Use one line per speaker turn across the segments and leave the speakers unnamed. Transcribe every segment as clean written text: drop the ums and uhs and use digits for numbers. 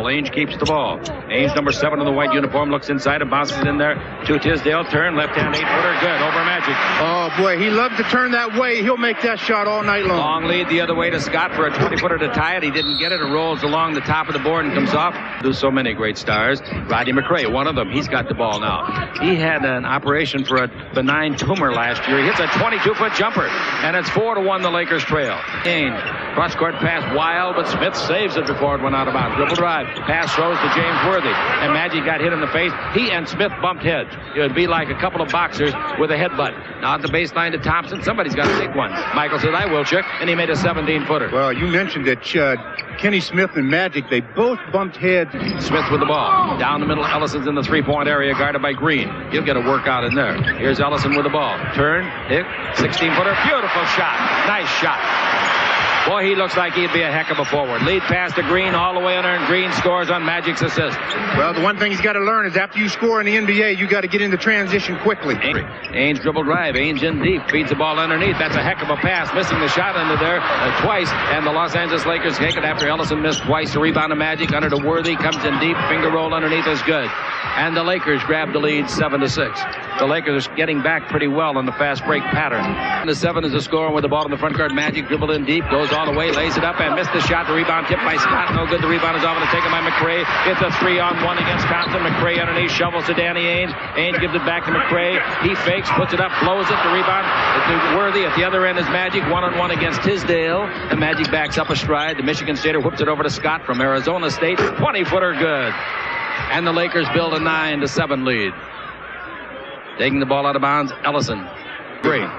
Ainge keeps the ball. Ainge, number 7 in the white uniform, looks inside and bounces in there to Tisdale. Turn, left-hand 8-footer, good, over Magic.
Oh, boy, he loves to turn that way. He'll make that shot all night long.
Long lead the other way to Scott for a 20-footer to tie it. He didn't get it. It rolls along the top of the board and comes off. Do so many great stars. Rodney McRae, one of them. He's got the ball now. He had an operation for a benign tumor last year. He hits a 22-foot jumper, and it's 4-1 the Lakers trail. Ainge, cross-court pass wild, but Smith saves it before it went out of bounds. Dribble drive. Pass throws to James Worthy, and Magic got hit in the face. He and Smith bumped heads. It would be like a couple of boxers with a headbutt. Now at the baseline to Thompson. Somebody's got to take one. Michael said, I will, Chick, and he made a 17-footer.
Well, you mentioned that Kenny Smith and Magic, they both bumped heads.
Smith with the ball. Down the middle, Ellison's in the three-point area, guarded by Green. He'll get a workout in there. Here's Ellison with the ball. Turn, hit, 16-footer. Beautiful shot. Nice shot. Boy, he looks like he'd be a heck of a forward. Lead pass to Green all the way under, and Green scores on Magic's assist.
Well, the one thing he's got to learn is after you score in the NBA, you got to get into transition quickly.
Ainge dribble drive. Ainge in deep. Feeds the ball underneath. That's a heck of a pass. Missing the shot under there twice. And the Los Angeles Lakers take it after Ellison missed twice. The rebound to Magic. Under to Worthy. Comes in deep. Finger roll underneath is good. And the Lakers grab the lead 7-6. The Lakers are getting back pretty well on the fast break pattern. The 7 is the score with the ball in the front court. Magic dribbled in deep. Goes all the way, lays it up and missed the shot. The rebound tipped by Scott. No good. The rebound is off and taken by McRae. It's a 3-on-1 against Thompson. McRae underneath, shovels to Danny Ainge. Ainge gives it back to McRae. He fakes, puts it up, blows it. The rebound is Worthy. At the other end is Magic. 1-on-1 against Tisdale. And Magic backs up a stride. The Michigan Stater whips it over to Scott from Arizona State. 20-footer good. And the Lakers build a 9-7 lead. Taking the ball out of bounds, Ellison. Great.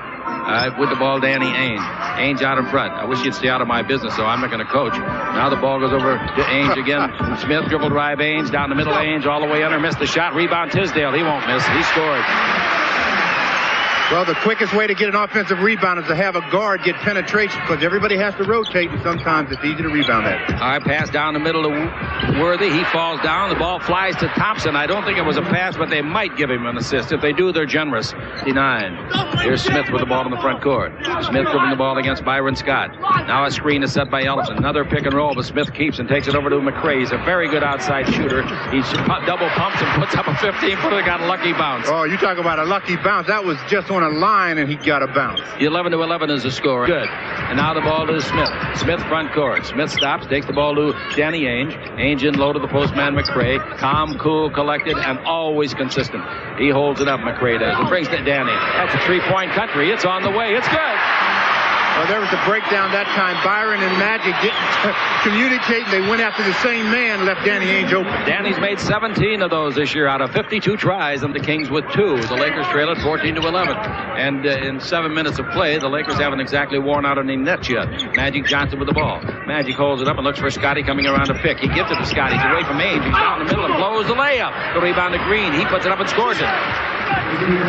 With the ball, Danny Ainge. Ainge out in front. I wish you'd stay out of my business, so I'm not going to coach. Now the ball goes over to Ainge again. Smith dribble drive Ainge. Down the middle, Ainge all the way under. Missed the shot. Rebound Tisdale. He won't miss. He scored.
Well, the quickest way to get an offensive rebound is to have a guard get penetration because everybody has to rotate, and sometimes it's easy to rebound that.
All right, pass down the middle to Worthy. He falls down. The ball flies to Thompson. I don't think it was a pass, but they might give him an assist. If they do, they're generous. 59. Here's Smith with the ball in the front court. Smith dribbling the ball against Byron Scott. Now a screen is set by Ellison. Another pick and roll, but Smith keeps and takes it over to McRae. He's a very good outside shooter. He double pumps and puts up a 15-footer. Got a lucky bounce.
Oh, you talk about a lucky bounce. That was just on a line, and he got a bounce.
11-11 is the score. Good. And now the ball to Smith. Smith front court. Smith stops, takes the ball to Danny Ainge. Ainge in low to the postman McRae. Calm, cool, collected, and always consistent. He holds it up, McRae does. And brings to Danny. That's a three-point country. It's on the way. It's good.
Well, there was a breakdown that time. Byron and Magic didn't communicate. They went after the same man, left Danny Ainge open.
Danny's made 17 of those this year out of 52 tries, and the Kings with 2. The Lakers trail it 14-11. And in 7 minutes of play, the Lakers haven't exactly worn out any nets yet. Magic Johnson with the ball. Magic holds it up and looks for Scotty coming around to pick. He gives it to Scotty. He's away from Ainge. He's down the middle and blows the layup. The rebound to Green. He puts it up and scores it.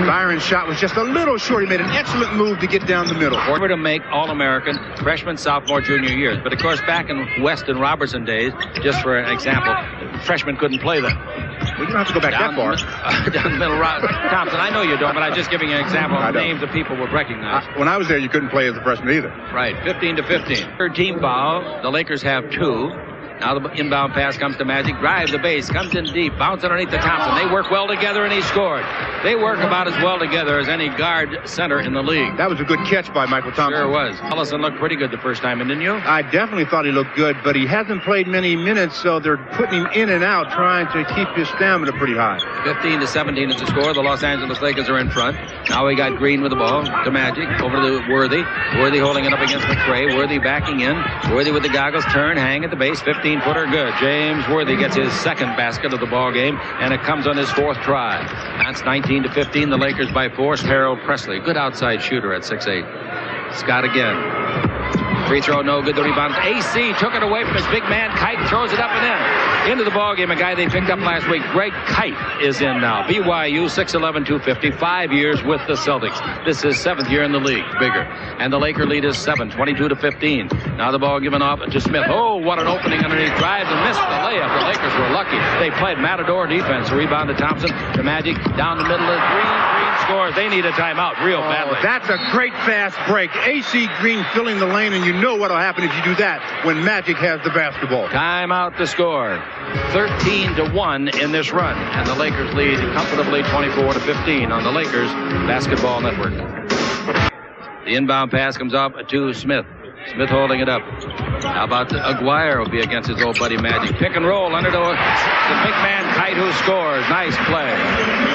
Byron's shot was just a little short. He made an excellent move to get down the middle.
Forward to make All-American freshman, sophomore, junior years. But, of course, back in West and Robertson days, just for an example, freshmen couldn't play them.
Well, you don't have to go back that far.
Down the middle, Thompson, I know you don't, but I'm just giving you an example of names that people would recognize.
When I was there, you couldn't play as a freshman either.
Right, 15-15. Third team foul. The Lakers have 2. Now the inbound pass comes to Magic. Drives the base. Comes in deep. Bounce underneath to Thompson. They work well together, and he scored. They work about as well together as any guard center in the league.
That was a good catch by Michael Thompson.
Sure was. Ellison looked pretty good the first time, didn't you?
I definitely thought he looked good, but he hasn't played many minutes, so they're putting him in and out, trying to keep his stamina pretty high.
15-17 is the score. The Los Angeles Lakers are in front. Now we got Green with the ball to Magic. Over to Worthy. Worthy holding it up against McRae. Worthy backing in. Worthy with the goggles. Turn, hang at the base. 15-footer good. James Worthy gets his second basket of the ball game, and it comes on his 4th try. That's 19-15. The Lakers by force. Harold Presley, good outside shooter at 6'8". Scott again. Free throw, no good. The rebound. AC took it away from his big man. Kite throws it up and in. Into the ball game, a guy they picked up last week. Greg Kite is in now. BYU, 6'11", 250, 5 years with the Celtics. This is 7th year in the league. Bigger. And the Laker lead is 7, 22-15. Now the ball given off to Smith. Oh, what an opening underneath. Drives and missed the layup. The Lakers were lucky. They played matador defense. Rebound to Thompson. The Magic down the middle of Green. Green scores. They need a timeout real badly.
That's a great fast break. AC Green filling the lane, and you know what will happen if you do that when Magic has the basketball.
Timeout to score. 13-1 in this run, and the Lakers lead comfortably 24-15 on the Lakers Basketball Network. The inbound pass comes off to Smith. Smith holding it up. How about Aguirre will be against his old buddy Magic. Pick and roll under the big man Kite, who scores. Nice play.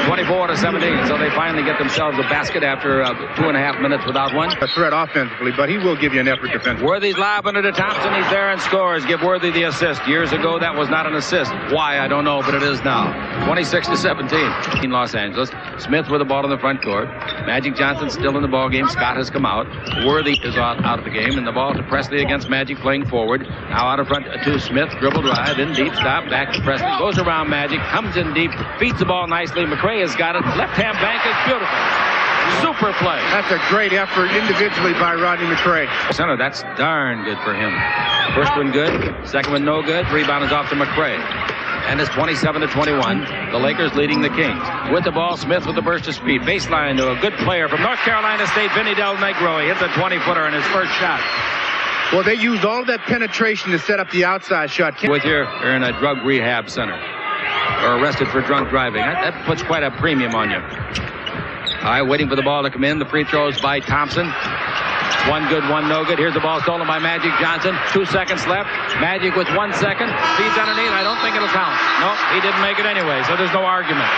24-17. So they finally get themselves a basket after 2.5 minutes without one.
A threat offensively, but he will give you an effort defensively.
Worthy's lob under to Thompson. He's there and scores. Give Worthy the assist. Years ago, that was not an assist. Why, I don't know, but it is now. 26-17 in Los Angeles. Smith with the ball in the front court. Magic Johnson still in the ball game. Scott has come out. Worthy is out of the game, and the ball to Presley against Magic, playing forward. Now out of front to Smith. Dribble drive, in deep, stop, back to Presley. Goes around Magic, comes in deep, feeds the ball nicely. McRae has got it. Left-hand bank is beautiful. Super play.
That's a great effort individually by Rodney McRae.
Center, that's darn good for him. First one good, second one no good. Rebound is off to McRae. And it's 27-21. The Lakers leading the Kings. With the ball, Smith with the burst of speed. Baseline to a good player from North Carolina State, Vinny Del Negro. He hits a 20-footer in his first shot.
Well, they used all of that penetration to set up the outside shot.
With you're in a drug rehab center or arrested for drunk driving. That puts quite a premium on you. All right, waiting for the ball to come in. The free throws by Thompson. One good, one no good. Here's the ball stolen by Magic Johnson. 2 seconds left. Magic with 1 second. Feeds underneath. I don't think it'll count. Nope, he didn't make it anyway, so there's no argument.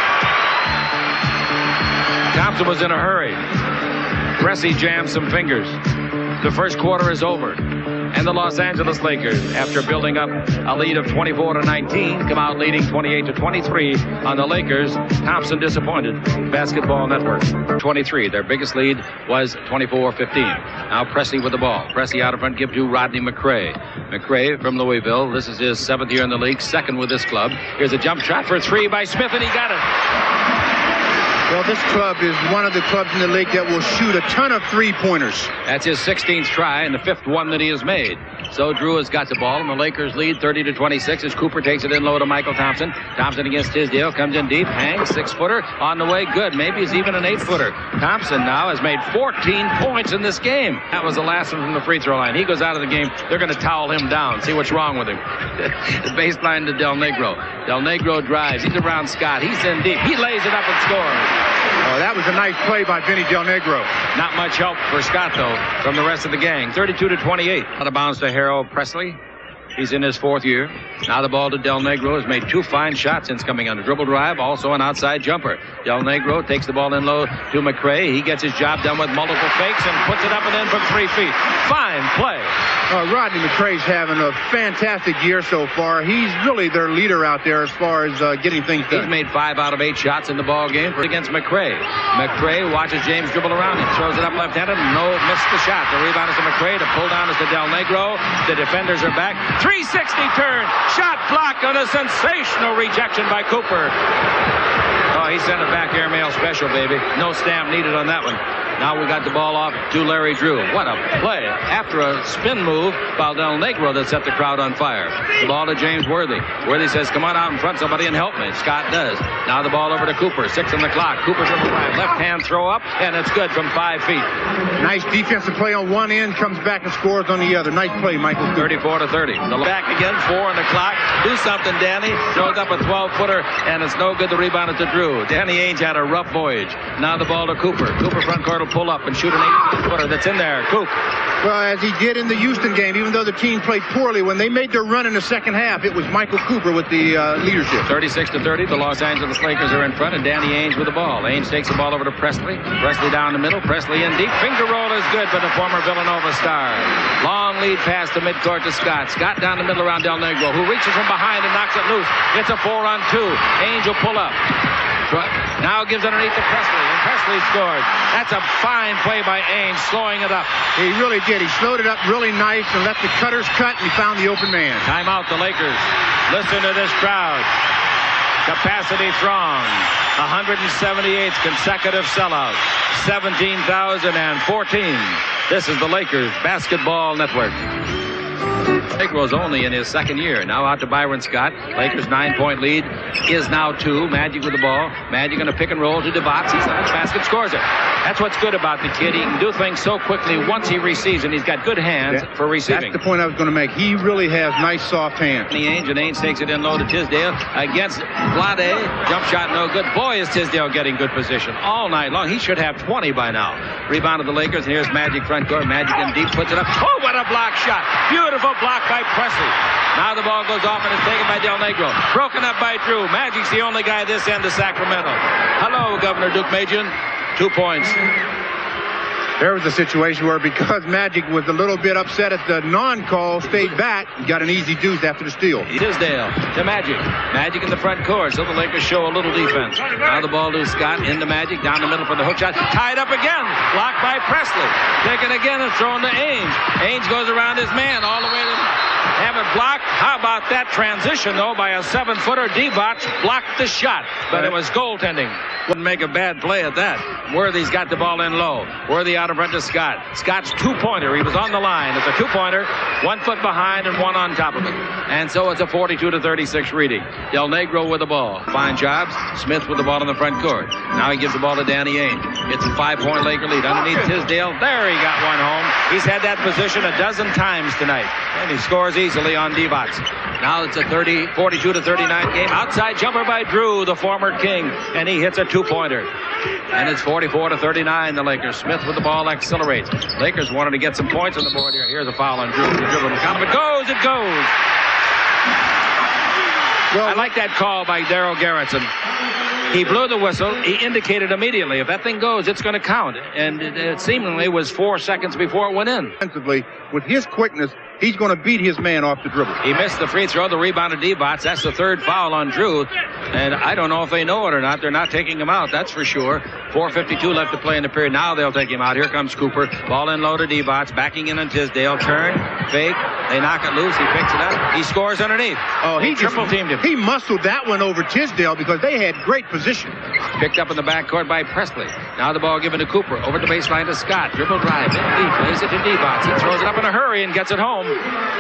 Thompson was in a hurry. Pressey jammed some fingers. The first quarter is over. And the Los Angeles Lakers, after building up a lead of 24-19, come out leading 28-23 on the Lakers. Thompson disappointed. Basketball Network. 23. Their biggest lead was 24-15. Now Pressey with the ball. Pressey out in front, give to Rodney McRae. McRae from Louisville. This is his 7th year in the league, 2nd with this club. Here's a jump shot for 3 by Smith, and he got it.
Well, this club is one of the clubs in the league that will shoot a ton of three-pointers.
That's his 16th try and the 5th one that he has made. So Drew has got the ball, and the Lakers lead 30-26 as Cooper takes it in low to Michael Thompson. Thompson against Tisdale, comes in deep, hangs, 6-footer on the way, good. Maybe he's even an 8-footer. Thompson now has made 14 points in this game. That was the last one from the free throw line. He goes out of the game. They're going to towel him down. See what's wrong with him. The baseline to Del Negro. Del Negro drives. He's around Scott. He's in deep. He lays it up and scores.
Oh, that was a nice play by Vinny Del Negro.
Not much help for Scott, though, from the rest of the gang. 32-28. Out of bounds to Harold Presley. He's in his 4th year. Now the ball to Del Negro. Has made 2 fine shots since coming on. A dribble drive, also an outside jumper. Del Negro takes the ball in low to McRae. He gets his job done with multiple fakes and puts it up and in from 3 feet. Fine play.
Rodney McRae's having a fantastic year so far. He's really their leader out there as far as getting things done.
He's made 5 out of 8 shots in the ball game against McRae. McRae watches James dribble around him. Throws it up left-handed. No, missed the shot. The rebound is to McRae. The pull down is to Del Negro. The defenders are back. 360 turn. Shot blocked on a sensational rejection by Cooper. Oh, he sent it back airmail special, baby. No stamp needed on that one. Now we got the ball off to Larry Drew. What a play. After a spin move by Del Negro that set the crowd on fire. The ball to James Worthy. Worthy says, come on out in front, somebody, and help me. Scott does. Now the ball over to Cooper. 6 on the clock. Cooper dribble drive. Left hand throw up, and it's good from 5 feet.
Nice defensive play on one end, comes back and scores on the other. Nice play, Michael.
34-30. The back again, 4 on the clock. Do something, Danny. Throws up a 12-footer, and it's no good. The rebound is to Drew. Danny Ainge had a rough voyage. Now the ball to Cooper. Cooper front court will pull up and shoot an 18-footer that's in there. Coop.
Well, as he did in the Houston game, even though the team played poorly, when they made their run in the second half, it was Michael Cooper with the leadership.
36-30. The Los Angeles Lakers are in front, and Danny Ainge with the ball. Ainge takes the ball over to Presley. Presley down the middle. Presley in deep. Finger roll is good for the former Villanova star. Long lead pass to midcourt to Scott. Scott down the middle around Del Negro, who reaches from behind and knocks it loose. It's a 4-on-2. Ainge will pull up. Now gives underneath to Presley, and Presley scores. That's a fine play by Ainge, slowing it up.
He really did. He slowed it up really nice and let the cutters cut, and he found the open man.
Timeout, the Lakers. Listen to this crowd. Capacity throng. 178th consecutive sellout. 17,014. This is the Lakers Basketball Network. Negro's only in his second year. Now out to Byron Scott. Lakers 9-point lead is now 2. Magic with the ball. Magic going to pick and roll to DeVos. He's on the basket, scores it. That's what's good about the kid. He can do things so quickly once he receives, and he's got good hands for receiving.
That's the point I was going to make. He really has nice, soft hands.
Ainge, and Ainge takes it in low to Tisdale against Vlade. Jump shot no good. Boy, is Tisdale getting good position all night long. He should have 20 by now. Rebound of the Lakers, and here's Magic front court. Magic in deep, puts it up. Oh, what a block shot. Beautiful block by Presley. Now the ball goes off and is taken by Del Negro. Broken up by Drew. Magic's the only guy this end of Sacramento. Hello, Governor Duke Majan. 2 points.
There was a situation where, because Magic was a little bit upset at the non-call, stayed back, and got an easy deuce after the steal.
Tisdale to Magic. Magic in the front court, so the Lakers show a little defense. Now the ball to Scott, into Magic, down the middle for the hook shot. Tied up again. Blocked by Presley. Taken again and thrown to Ainge. Ainge goes around his man all the way to have it blocked. How about that transition, though, by a 7-footer? DeVos blocked the shot, but it was goaltending. Wouldn't make a bad play at that. Worthy's got the ball in low. Worthy out in front to Scott. Scott's 2-pointer. He was on the line. It's a 2-pointer, 1 foot behind and 1 on top of it. And so it's a 42-36 reading. Del Negro with the ball. Fine jobs. Smith with the ball in the front court. Now he gives the ball to Danny Ainge. It's a 5-point Laker lead. Underneath Tisdale. There, he got one home. He's had that position a dozen times tonight. And he scores easily on DeVos. Now it's a 42-39 game. Outside jumper by Drew, the former King. And he hits a 2-pointer. And it's 44-39, the Lakers. Smith with the ball accelerates. Lakers wanted to get some points on the board here. Here's a foul on Drew. The dribble to count. If it goes, it goes. Well, I like that call by Darryl Garrettson. He blew the whistle. He indicated immediately, if that thing goes, it's going to count. And it seemingly was 4 seconds before it went in.
Defensively, with his quickness, he's going to beat his man off the dribble.
He missed the free throw. The rebound of DeVos. That's the 3rd foul on Drew. And I don't know if they know it or not. They're not taking him out, that's for sure. 4:52 left to play in the period. Now they'll take him out. Here comes Cooper. Ball in low to DeVos. Backing in on Tisdale. Turn. Fake. They knock it loose. He picks it up. He scores underneath.
Oh, he
triple teamed him.
He muscled that one over Tisdale because they had great position.
Picked up in the backcourt by Presley. Now the ball given to Cooper. Over the baseline to Scott. Dribble drive. In deep. Plays it to DeVos. He throws it up in a hurry and gets it home.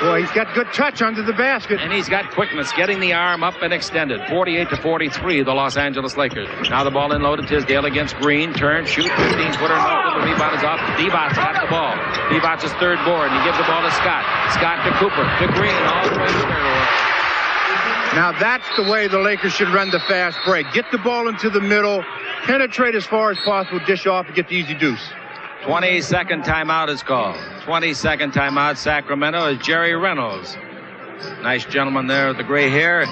Boy, he's got good touch under the basket.
And he's got quickness, getting the arm up and extended. 48-43, the Los Angeles Lakers. Now the ball in low to Tisdale against Green. Turn, shoot, 15-footer. The rebound is off. DeVos got the ball. DeVos' 3rd board. He gives the ball to Scott. Scott to Cooper. To Green. All the way to fairway.
Now that's the way the Lakers should run the fast break. Get the ball into the middle. Penetrate as far as possible. Dish off and get the easy deuce.
22nd timeout is called. 22nd timeout, Sacramento, is Jerry Reynolds. Nice gentleman there with the gray hair.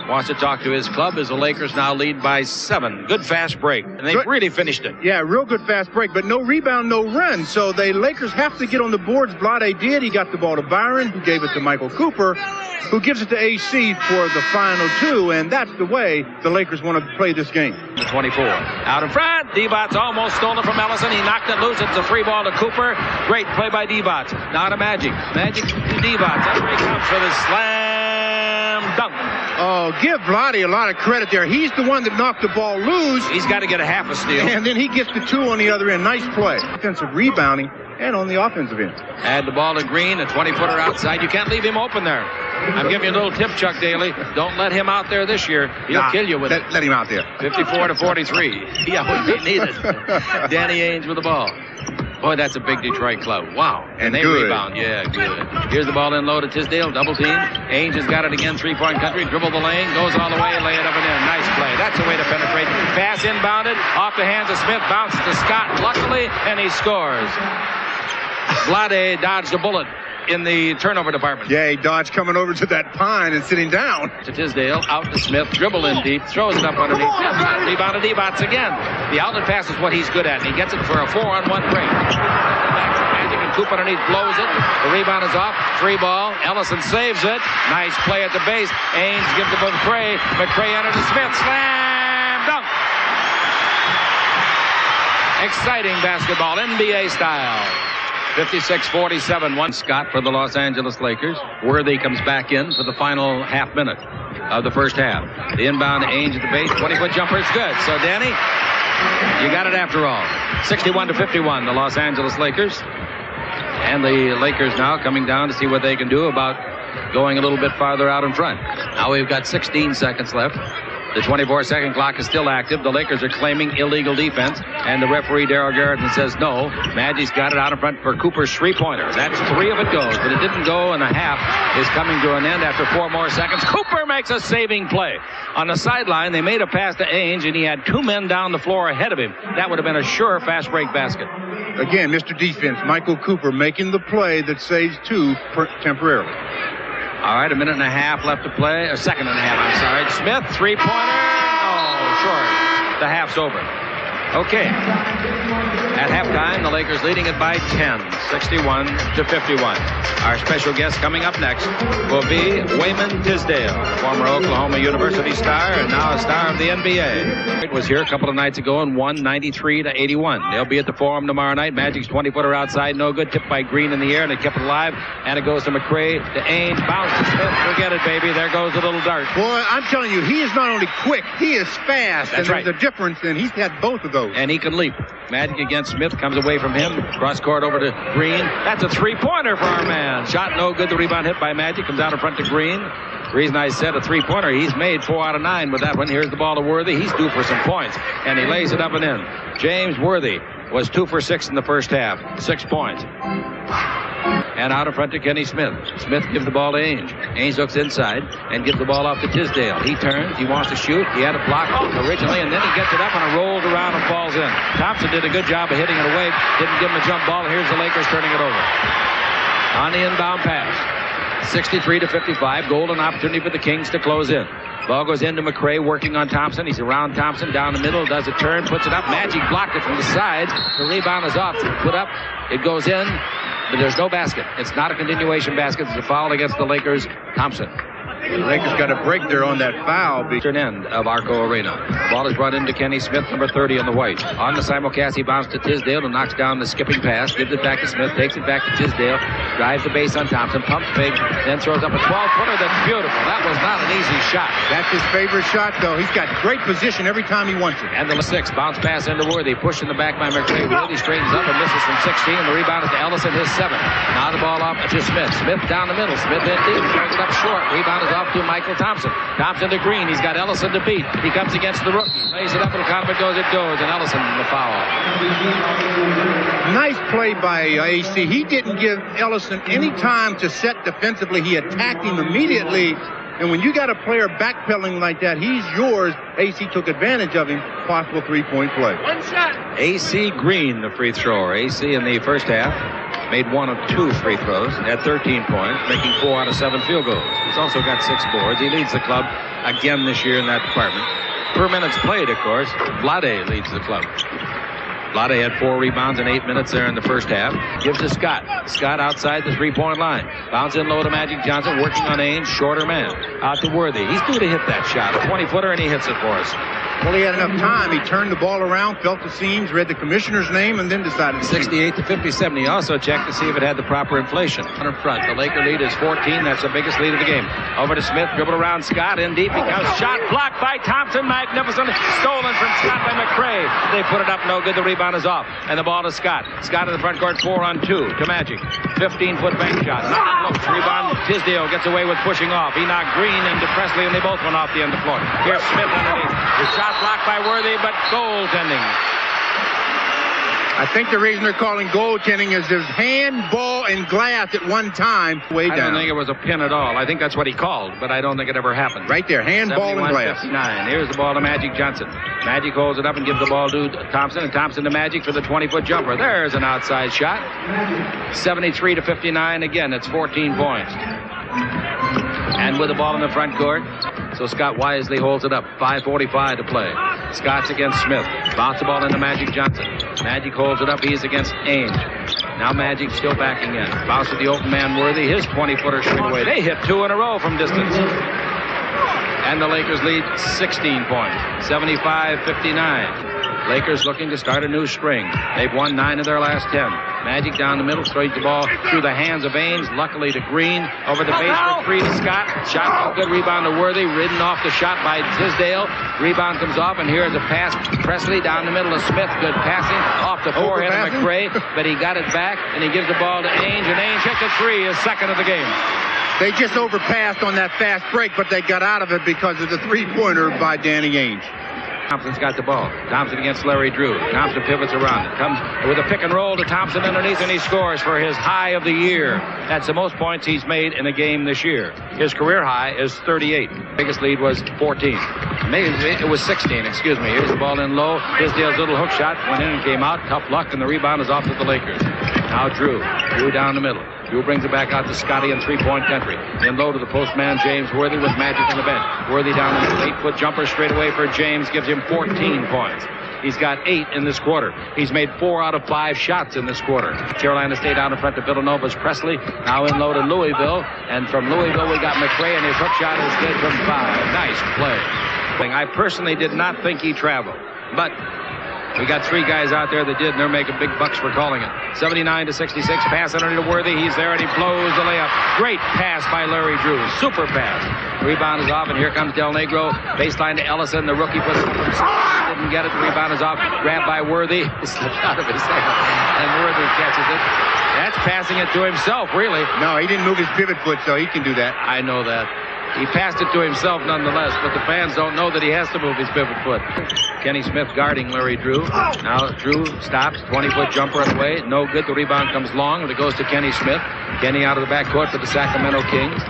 Wants to talk to his club as the Lakers now lead by 7. Good fast break. And they've really finished it.
Yeah, real good fast break, but no rebound, no run. So the Lakers have to get on the boards. Vlade did. He got the ball to Byron, who gave it to Michael Cooper, who gives it to AC for the final 2. And that's the way the Lakers want to play this game.
24. Out in front. DeVos almost stole it from Ellison. He knocked it loose. It's a free ball to Cooper. Great play by DeVos. Now to Magic. Magic to DeVos. That's where he comes for the slam dunk.
Oh, give Vlade a lot of credit there. He's the one that knocked the ball loose.
He's got to get a half a steal.
And then he gets the 2 on the other end. Nice play. Defensive rebounding and on the offensive end.
Add the ball to Green, a 20-footer outside. You can't leave him open there. I'm giving you a little tip, Chuck Daly. Don't let him out there this year. He'll kill you with it.
Let him out there.
54-43. Yeah, wouldn't be needed. Danny Ainge with the ball. Boy, that's a big Detroit club. Wow. And they rebound. Yeah, good. Here's the ball in low to Tisdale. Double team. Ainge has got it again. 3-point country. Dribble the lane. Goes all the way. Lay it up and in. Nice play. That's the way to penetrate. Pass inbounded. Off the hands of Smith. Bounces to Scott, luckily, and he scores. Vlade dodged a bullet in the turnover department.
Yeah, he dodged coming over to that pine and sitting down.
To Tisdale, out to Smith, dribble in deep, throws it up underneath. Rebound to DeVos again. The outlet pass is what he's good at, and he gets it for a 4-on-1 break. Back to Magic, and Coop underneath blows it. The rebound is off. Free ball. Ellison saves it. Nice play at the base. Ainge gives it to McCray. McCray under to Smith. Slam dunk. Exciting basketball, NBA style. 56-47. One Scott for the Los Angeles Lakers. Worthy comes back in for the final half minute of the first half. The inbound Ainge at the base. 20-foot jumper is good. So, Danny, you got it after all. 61-51, the Los Angeles Lakers. And the Lakers now coming down to see what they can do about going a little bit farther out in front. Now we've got 16 seconds left. The 24-second clock is still active. The Lakers are claiming illegal defense, and the referee, Darryl Garrison, says no. Magic's got it out in front for Cooper's three-pointer. That's 3 of it goes, but it didn't go, and a half is coming to an end after 4 more seconds. Cooper makes a saving play. On the sideline, they made a pass to Ainge, and he had 2 men down the floor ahead of him. That would have been a sure fast break basket.
Again, Mr. Defense, Michael Cooper making the play that saves 2 temporarily.
All right, 1.5 minutes left to play. A 2.5 minutes, I'm sorry. Smith, three-pointer. Oh, short. The half's over. Okay. At halftime, the Lakers leading it by 10, 61-51. Our special guest coming up next will be Wayman Tisdale, former Oklahoma University star and now a star of the NBA. It was here a couple of nights ago and won 93-81. They'll be at the Forum tomorrow night. Magic's 20-footer outside, no good. Tipped by Green in the air, and they kept it alive. And it goes to McRae, to Ainge, bounce to Smith. Forget it, baby. There goes the little dart.
Boy, I'm telling you, he is not only quick, he is fast.
That's right.
There's a difference, and he's had both of those.
And he can leap. Magic against Smith, comes away from him. Cross court over to Green. That's a three-pointer for our man. Shot no good. The rebound hit by Magic. Comes out in front to Green. The reason I said a three-pointer, he's made 4 out of 9 with that one. Here's the ball to Worthy. He's due for some points, and he lays it up and in. James Worthy was 2 for 6 in the first half. 6 points. And out in front to Kenny Smith. Smith gives the ball to Ainge. Ainge looks inside and gives the ball off to Tisdale. He turns. He wants to shoot. He had a block originally, and then he gets it up and it rolls around and falls in. Thompson did a good job of hitting it away. Didn't give him a jump ball, and here's the Lakers turning it over. On the inbound pass. 63-55. Golden opportunity for the Kings to close in. Ball goes into McRae, working on Thompson. He's around Thompson, down the middle, does a turn, puts it up. Magic blocked it from the sides. The rebound is off. Put up. It goes in. But there's no basket. It's not a continuation basket. It's a foul against the Lakers. Thompson.
The Lakers got a break there on that foul.
Eastern end of Arco Arena. Ball is brought into Kenny Smith, number 30 on the white. On the simulcast, he bounced to Tisdale and knocks down the skipping pass. Gives it back to Smith, takes it back to Tisdale, drives the base on Thompson, pumps big, then throws up a 12-footer. That's beautiful. That was not an easy shot.
That's his favorite shot, though. He's got great position every time he wants it.
And the 6 bounce pass into Worthy, pushed in the back by McRae. Worthy straightens up and misses from 16. The rebound is to Ellison, his 7. Now the ball off to Smith. Smith down the middle. Smith in deep, throws it up short. Rebound is off to Michael Thompson. Thompson to Green. He's got Ellison to beat. He comes against the rookie. Lays it up and Conrad goes. It goes. And Ellison the foul.
Nice play by AC. He didn't give Ellison any time to set defensively. He attacked him immediately. And when you got a player backpedaling like that, he's yours. AC took advantage of him. Possible three-point play.
One shot. AC Green, the free thrower. AC in the first half made 1 of 2 free throws, had 13 points, making 4 out of 7 field goals. He's also got 6 boards. He leads the club again this year in that department. Per minutes played, of course, Vlade leads the club. Vlade had 4 rebounds in 8 minutes there in the first half. Gives to Scott. Scott outside the three-point line. Bounce in low to Magic Johnson, working on Ainge, shorter man. Out to Worthy. He's due to hit that shot. A 20-footer, and he hits it for us.
Well, he had enough time. He turned the ball around, felt the seams, read the commissioner's name, and then decided to
68-57. He also checked to see if it had the proper inflation. In front, the Laker lead is 14. That's the biggest lead of the game. Over to Smith, dribble around Scott, in deep. He comes, shot blocked by Thompson. Magnificent. Stolen from Scott by McRae. They put it up, no good. The rebound is off. And the ball to Scott. Scott in the front court, 4-on-2 to Magic. 15-foot bank shot. Not close. Rebound. Tisdale gets away with pushing off. He knocked Green into Presley, and they both went off the end of the floor. Here's Smith underneath. The shot blocked by Worthy, but goaltending.
I think the reason they're calling goaltending is there's hand, ball, and glass at one time. Way down.
I don't think it was a pin at all. I think that's what he called, but I don't think it ever happened.
Right there, hand, ball, and glass.
59. Here's the ball to Magic Johnson. Magic holds it up and gives the ball to Thompson, and Thompson to Magic for the 20-foot jumper. There's an outside shot. 73-59. Again, it's 14 points. And with the ball in the front court, so Scott wisely holds it up. 5:45 to play. Scott's against Smith. Bounce the ball into Magic Johnson. Magic holds it up. He's against Ainge. Now Magic still backing in. Bounce to the open man Worthy. His 20-footer straight away. They hit 2 in a row from distance. And the Lakers lead 16 points. 75-59. Lakers looking to start a new string. They've won 9 of their last 10. Magic down the middle, straight the ball through the hands of Ainge. Luckily to Green. Over the base for 3 to Scott. Shot, good rebound to Worthy. Ridden off the shot by Tisdale. Rebound comes off, and here's a pass. Presley down the middle of Smith. Good passing. Off the forehead of McRae. But he got it back, and he gives the ball to Ainge. And Ainge hits a 3, his second of the game.
They just overpassed on that fast break, but they got out of it because of the three-pointer by Danny Ainge.
Thompson's got the ball. Thompson against Larry Drew. Thompson pivots around. Comes with a pick and roll to Thompson underneath, and he scores for his high of the year. That's the most points he's made in a game this year. His career high is 38. Biggest lead was 14. Maybe it was 16, excuse me. Here's the ball in low. Tisdale's little hook shot went in and came out. Tough luck, and the rebound is off to the Lakers. Now Drew. Drew down the middle. Drew brings it back out to Scotty in three-point country. In low to the postman, James Worthy with Magic on the bench. Worthy down the middle. 8-foot jumper straight away for James. Gives him 14 points. He's got 8 in this quarter. He's made 4 out of 5 shots in this quarter. Carolina State out in front to Villanova's Presley. Now in low to Louisville. And from Louisville, we got McRae, and his hook shot is good from 5. Nice play. I personally did not think he traveled. But we got 3 guys out there that did, and they're making big bucks for calling it. 79-66. Pass underneath to Worthy. He's there, and he blows the layup. Great pass by Larry Drew. Super pass. Rebound is off, and here comes Del Negro. Baseline to Ellison. The rookie puts it up himself. Didn't get it. The rebound is off. Grabbed by Worthy. It slipped out of his hand, and Worthy catches it. That's passing it to himself, really.
No, he didn't move his pivot foot, so he can do that.
I know that. He passed it to himself nonetheless, but the fans don't know that he has to move his pivot foot. Kenny Smith guarding Larry Drew. Now Drew stops, 20-foot jumper on the way. No good. The rebound comes long, but it goes to Kenny Smith. Kenny out of the backcourt for the Sacramento Kings.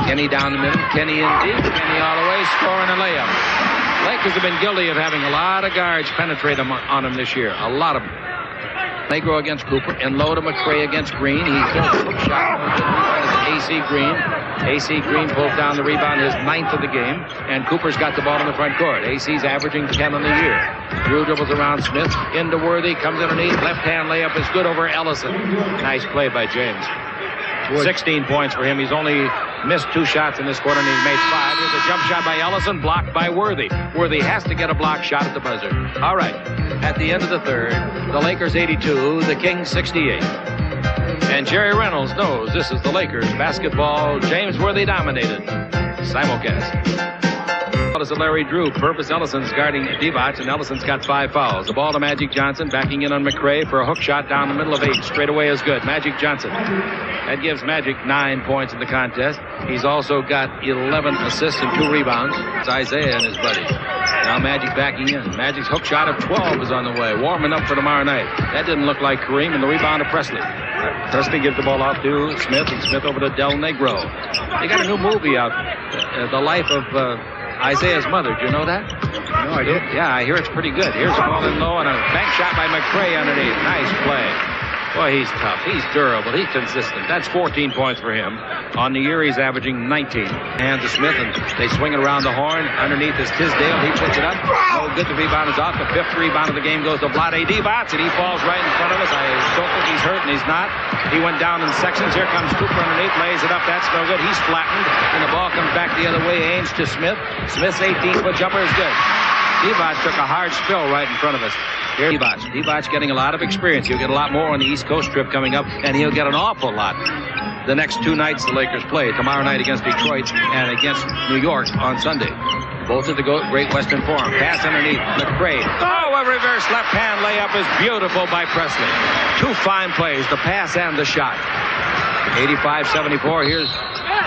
Kenny down the middle. Kenny in deep. Kenny all the way, scoring a layup. Lakers have been guilty of having a lot of guards penetrate on him this year. A lot of them. Negro against Cooper, and low to McRae against Green. He throws a hook shot. A.C. Green. A.C. Green pulls down the rebound, his 9th of the game, and Cooper's got the ball in the front court. A.C.'s averaging 10 on the year. Drew dribbles around Smith, into Worthy, comes underneath, left-hand layup is good over Ellison. Nice play by James. 16 points for him. He's only missed 2 shots in this quarter, and he's made 5. Here's a jump shot by Ellison, blocked by Worthy. Worthy has to get a block shot at the buzzer. All right, at the end of the third, the Lakers 82, the Kings 68. And Jerry Reynolds knows this is the Lakers basketball. James Worthy dominated. Simulcast. Is Larry Drew. Purvis Ellison's guarding Divac, and Ellison's got 5 fouls. The ball to Magic Johnson, backing in on McRae for a hook shot down the middle of 8. Straight away is good. Magic Johnson. That gives Magic 9 points in the contest. He's also got 11 assists and 2 rebounds. It's Isaiah and his buddies. Now Magic backing in. Magic's hook shot of 12 is on the way. Warming up for tomorrow night. That didn't look like Kareem, and the rebound to Presley. Presley gives the ball off to Smith, and Smith over to Del Negro. They got a new movie out, The Life of Isaiah's Mother. Do you know that?
No, I didn't.
Yeah, I hear it's pretty good. Here's a ball in low, and a bank shot by McRae underneath. Nice play. Boy, he's tough. He's durable. He's consistent. That's 14 points for him. On the year, he's averaging 19. Hand to Smith, and they swing it around the horn. Underneath is Tisdale. He puts it up. No good. The rebound is off. The 5th rebound of the game goes to Vlade Divac, and he falls right in front of us. I don't think he's hurt, and he's not. He went down in sections. Here comes Cooper underneath. Lays it up. That's no good. He's flattened, and the ball comes back the other way. Ainge to Smith. Smith's 18-foot jumper is good. Divac took a hard spill right in front of us. Here, Divac getting a lot of experience. He'll get a lot more on the East Coast trip coming up, and he'll get an awful lot the next 2 nights the Lakers play. Tomorrow night against Detroit and against New York on Sunday. Both at the Great Western Forum. Pass underneath. McRae. Oh, a reverse left-hand layup is beautiful by Presley. 2 fine plays, the pass and the shot. 85-74. Here's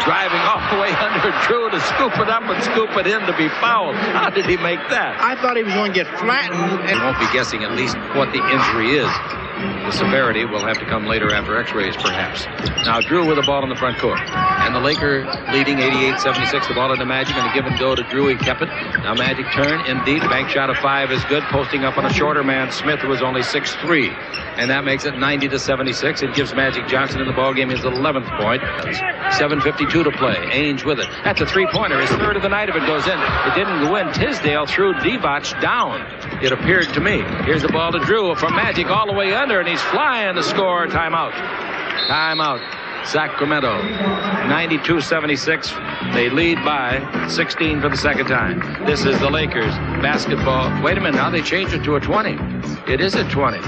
driving all the way under Drew to scoop it up and scoop it in to be fouled. How did he make that?
I thought he was going to get flattened.
He won't be guessing at least what the injury is. The severity will have to come later after x-rays, perhaps. Now Drew with the ball in the front court. And the Laker leading 88-76. The ball into Magic, and a give and go to Drew. He kept it. Now Magic turn in deep. Bank shot of 5 is good. Posting up on a shorter man, Smith, who was only 6'3". And that makes it 90-76. It gives Magic Johnson in the ballgame his 11th point. 7:52 to play. Ainge with it. That's a 3-pointer. His 3rd of the night if it goes in. It didn't go in. Tisdale threw Divac down, it appeared to me. Here's the ball to Drew from Magic all the way under, and he's flying to score. Timeout. Timeout. Sacramento. 92-76. They lead by 16 for the second time. This is the Lakers basketball. Wait a minute. Now they changed it to a 20. It is a 20.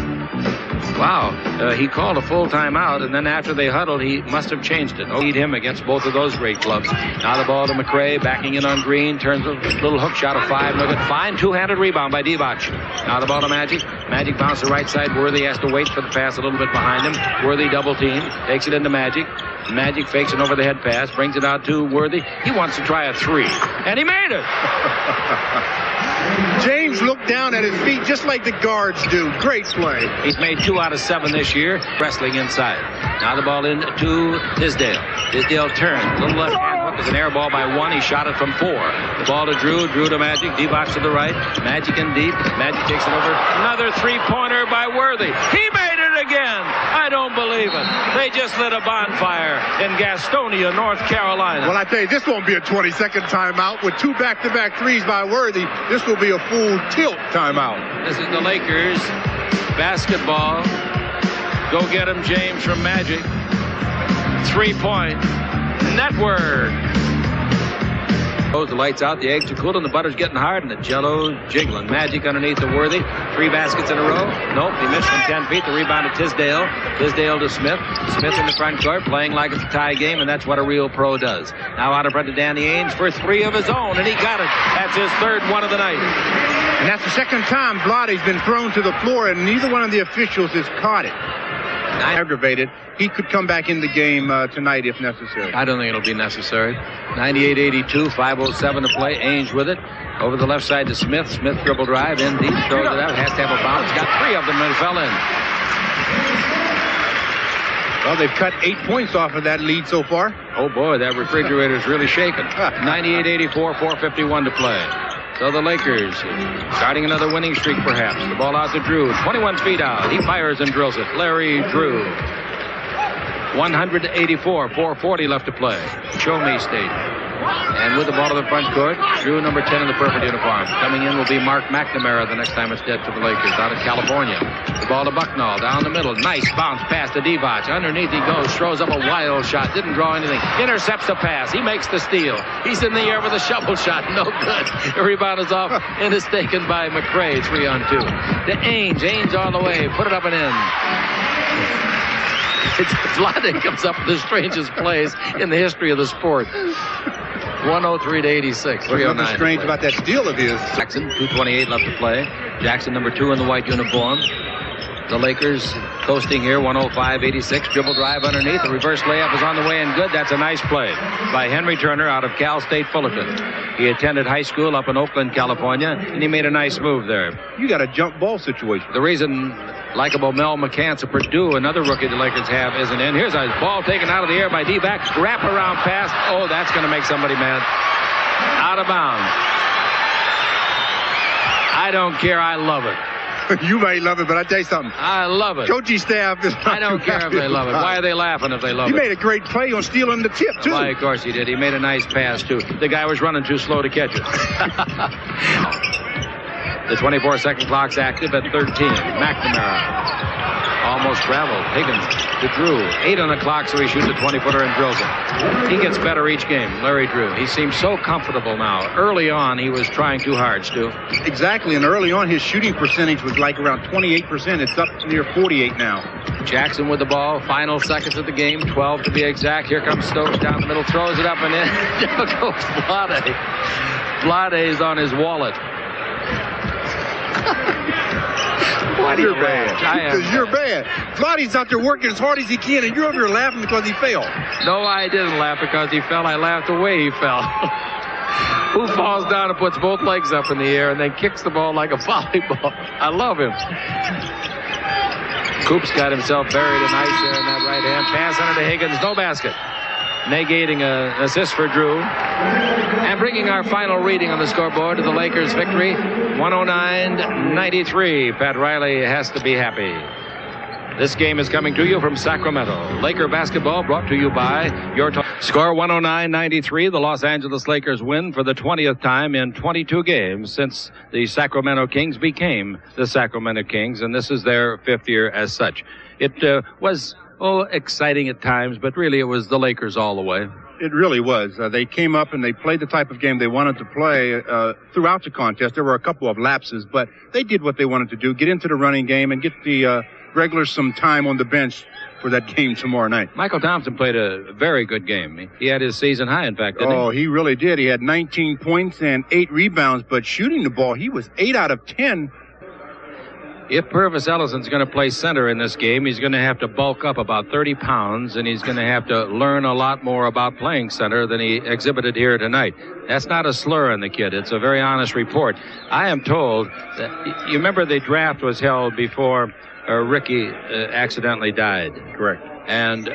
Wow. He called a full timeout, and then after they huddled, he must have changed it. Need him against both of those great clubs. Now the ball to McRae, backing in on Green, turns a little hook shot of 5. No good. Fine two-handed rebound by Divac. Now the ball to Magic. Magic bounce to right side. Worthy has to wait for the pass a little bit behind him. Worthy double team. Takes it into Magic. Magic fakes an over-the-head pass. Brings it out to Worthy. He wants to try a 3. And he made it!
James looked down at his feet just like the guards do. Great play.
He's made 2 out of 7 this year, wrestling inside. Now the ball in to Tisdale. Tisdale turns. Little left hand hook is an air ball by 1. He shot it from 4. The ball to Drew. Drew to Magic. Divac to the right. Magic in deep. Magic takes it over. Another 3-pointer by Worthy. He made it again. I don't believe it. They just lit a bonfire in Gastonia, North Carolina.
Well, I tell you, this won't be a 20-second timeout. With 2 back-to-back threes by Worthy, this will be a full tilt timeout.
This is the Lakers basketball. Go get him, James, from Magic. 3-point network. The lights out, the eggs are cool, and the butter's getting hard, and the jello jiggling. Magic underneath the Worthy. 3 baskets in a row. Nope, he missed from 10 feet. The rebound to Tisdale. Tisdale to Smith. Smith in the front court, playing like it's a tie game, and that's what a real pro does. Now out in front to Danny Ainge for 3 of his own, and he got it. That's his 3rd one of the night.
And that's the 2nd time Vlade's been thrown to the floor, and neither one of the officials has caught it. Aggravated. He could come back in the game tonight if necessary.
I don't think it'll be necessary. 98-82, 5:07 to play. Ainge with it. Over the left side to Smith. Smith dribble drive in deep. Throws it out. Has to have a bounce. Got 3 of them and fell in.
Well, they've cut 8 points off of that lead so far.
Oh, boy, that refrigerator's really shaking. 98-84, 4:51 to play. So the Lakers starting another winning streak, perhaps. The ball out to Drew. 21 feet out. He fires and drills it. Larry Drew. 184, 4:40 left to play. Show me State. And with the ball to the front court, Drew, number 10 in the purple uniform. Coming in will be Mark McNamara the next time it's dead for the Lakers out of California. The ball to Bucknall down the middle. Nice bounce pass to Divac. Underneath he goes. Throws up a wild shot. Didn't draw anything. Intercepts the pass. He makes the steal. He's in the air with a shovel shot. No good. The rebound is off and is taken by McRae. 3-on-2. To Ainge. Ainge all the way. Put it up and in. Vlade comes up with the strangest plays in the history of the sport. 103-86. 309.
What's strange about that steal of his?
Jackson, 2:28 left to play. Jackson, number 2 in the white uniform. The Lakers coasting here, 105-86. Dribble drive underneath. The reverse layup is on the way and good. That's a nice play by Henry Turner out of Cal State Fullerton. He attended high school up in Oakland, California, and he made a nice move there.
You got a jump ball situation.
The reason likable Mel McCants of Purdue, another rookie the Lakers have, isn't in. Here's a ball taken out of the air by Divac. Wrap around pass. Oh, that's going to make somebody mad. Out of bounds. I don't care. I love it.
You may love it, but I tell you something.
I love it.
Coaching staff is not
I don't care if they love it. Why are they laughing if they love it?
He made a great play on stealing the tip, too.
Why, of course he did. He made a nice pass, too. The guy was running too slow to catch it. The 24-second clock's active at 13. McNamara almost traveled. Higgins to Drew. 8 on the clock, so he shoots a 20-footer and drills it. He gets better each game, Larry Drew. He seems so comfortable now. Early on, he was trying too hard, Stu.
Exactly, and early on, his shooting percentage was like around 28%. It's up near 48 now.
Jackson with the ball. Final seconds of the game, 12 to be exact. Here comes Stokes down the middle, throws it up and in. Down goes Vlade. Vlade's on his wallet. Why do you
bad? Because you're bad. Vlade's out there working as hard as he can, and you're over here laughing because he fell.
No, I didn't laugh because he fell. I laughed the way he fell. Who falls down and puts both legs up in the air and then kicks the ball like a volleyball? I love him. Coops got himself buried in ice there in that right hand. Pass under to Higgins. No basket. Negating an assist for Drew. And bringing our final reading on the scoreboard to the Lakers' victory, 109-93. Pat Riley has to be happy. This game is coming to you from Sacramento. Laker basketball brought to you by your score 109-93. The Los Angeles Lakers win for the 20th time in 22 games since the Sacramento Kings became the Sacramento Kings, and this is their 5th year as such. It was exciting at times, but really it was the Lakers all the way.
It really was. They came up and they played the type of game they wanted to play throughout the contest. There were a couple of lapses, but they did what they wanted to do, get into the running game and get the regulars some time on the bench for that game tomorrow night.
Michael Thompson played a very good game. He had his season high, in fact, didn't he?
Oh, he really did. He had 19 points and 8 rebounds, but shooting the ball, he was 8 out of 10.
If Purvis Ellison's going to play center in this game, he's going to have to bulk up about 30 pounds, and he's going to have to learn a lot more about playing center than he exhibited here tonight. That's not a slur on the kid. It's a very honest report. I am told that, you remember the draft was held before Ricky accidentally died.
Correct.
And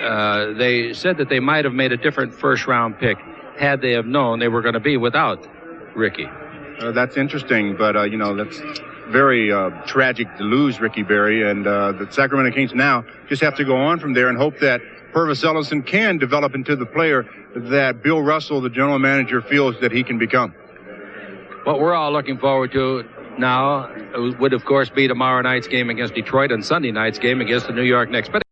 they said that they might have made a different first-round pick had they have known they were going to be without Ricky.
That's interesting, but, that's very tragic to lose Ricky Berry, and the Sacramento Kings now just have to go on from there and hope that Purvis Ellison can develop into the player that Bill Russell, the general manager, feels that he can become.
What we're all looking forward to now would, of course, be tomorrow night's game against Detroit and Sunday night's game against the New York Knicks. But